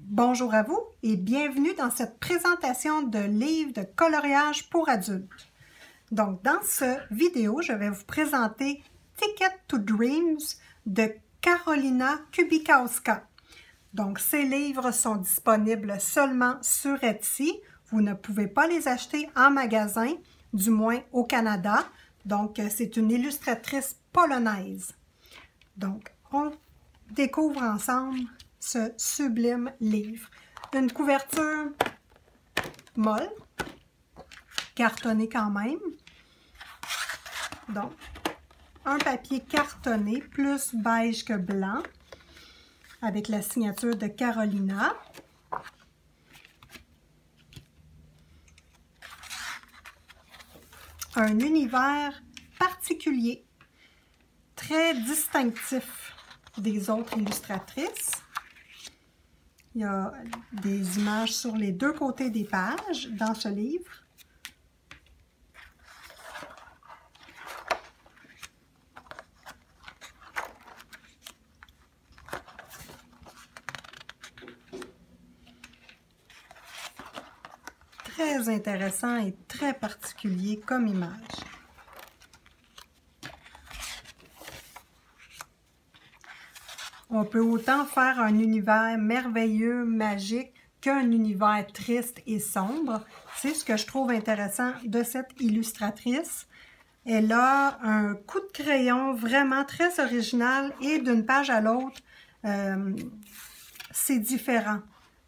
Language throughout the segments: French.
Bonjour à vous et bienvenue dans cette présentation de livres de coloriage pour adultes. Donc, dans cette vidéo, je vais vous présenter Ticket to Dreams de Karolina Kubikowska. Donc, ces livres sont disponibles seulement sur Etsy. Vous ne pouvez pas les acheter en magasin, du moins au Canada. Donc, c'est une illustratrice polonaise. Donc, on découvre ensemble ce sublime livre. Une couverture molle, cartonnée quand même. Donc, un papier cartonné plus beige que blanc avec la signature de Karolina. Un univers particulier, très distinctif des autres illustratrices. Il y a des images sur les deux côtés des pages dans ce livre. Très intéressant et très particulier comme image. On peut autant faire un univers merveilleux, magique, qu'un univers triste et sombre. C'est ce que je trouve intéressant de cette illustratrice. Elle a un coup de crayon vraiment très original et d'une page à l'autre, c'est différent.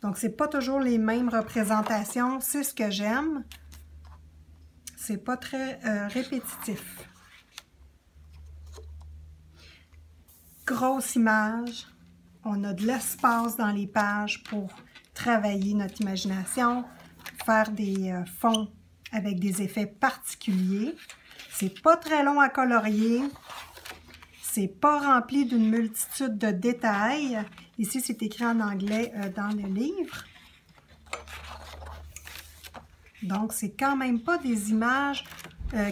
Donc, c'est pas toujours les mêmes représentations. C'est ce que j'aime. C'est pas très répétitif. Grosse image, on a de l'espace dans les pages pour travailler notre imagination, faire des fonds avec des effets particuliers. C'est pas très long à colorier, c'est pas rempli d'une multitude de détails. Ici, c'est écrit en anglais dans le livre. Donc, c'est quand même pas des images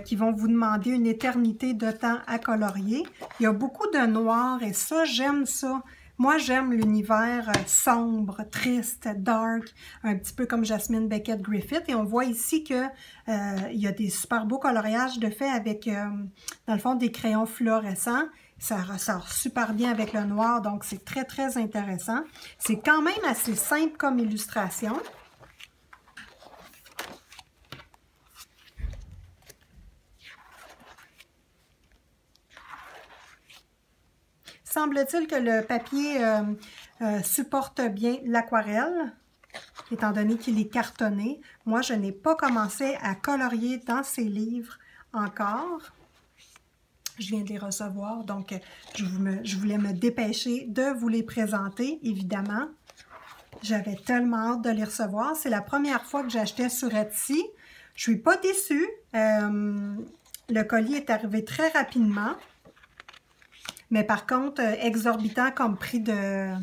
qui vont vous demander une éternité de temps à colorier. Il y a beaucoup de noir et ça, j'aime ça. Moi, j'aime l'univers sombre, triste, dark, un petit peu comme Jasmine Beckett Griffith. Et on voit ici que il y a des super beaux coloriages de fait avec, dans le fond, des crayons fluorescents. Ça ressort super bien avec le noir, donc c'est très, très intéressant. C'est quand même assez simple comme illustration. Semble-t-il que le papier supporte bien l'aquarelle, étant donné qu'il est cartonné. Moi, je n'ai pas commencé à colorier dans ces livres encore. Je viens de les recevoir, donc je voulais me dépêcher de vous les présenter, évidemment. J'avais tellement hâte de les recevoir. C'est la première fois que j'achetais sur Etsy. Je suis pas déçue. Le colis est arrivé très rapidement. Mais par contre, exorbitant comme prix de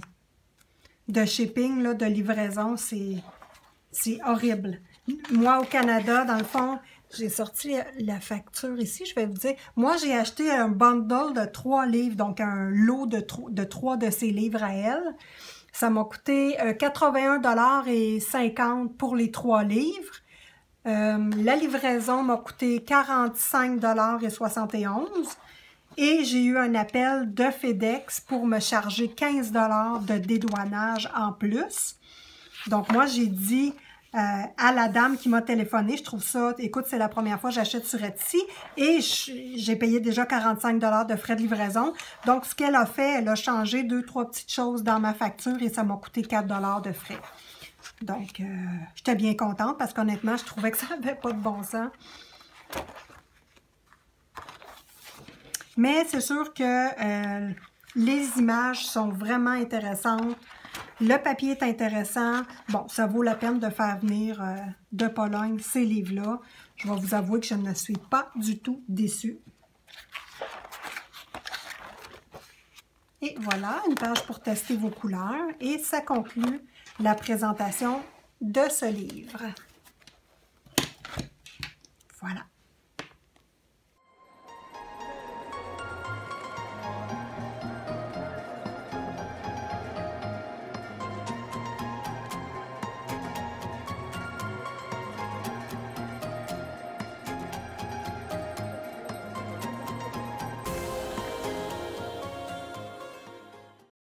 shipping, là, de livraison, c'est horrible. Moi, au Canada, dans le fond, j'ai sorti la facture ici, je vais vous dire. Moi, j'ai acheté un bundle de 3 livres, donc un lot de 3 de ces livres à elle. Ça m'a coûté 81,50 $ pour les 3 livres. La livraison m'a coûté 45,71 $. Et j'ai eu un appel de FedEx pour me charger 15 $ de dédouanage en plus. Donc, moi, j'ai dit à la dame qui m'a téléphoné, je trouve ça, écoute, c'est la première fois que j'achète sur Etsy et j'ai payé déjà 45 $ de frais de livraison. Donc, ce qu'elle a fait, elle a changé 2-3 petites choses dans ma facture et ça m'a coûté 4 $ de frais. Donc, j'étais bien contente parce qu'honnêtement, je trouvais que ça n'avait pas de bon sens. Mais c'est sûr que les images sont vraiment intéressantes. Le papier est intéressant. Bon, ça vaut la peine de faire venir de Pologne ces livres-là. Je vais vous avouer que je ne suis pas du tout déçue. Et voilà, une page pour tester vos couleurs. Et ça conclut la présentation de ce livre. Voilà.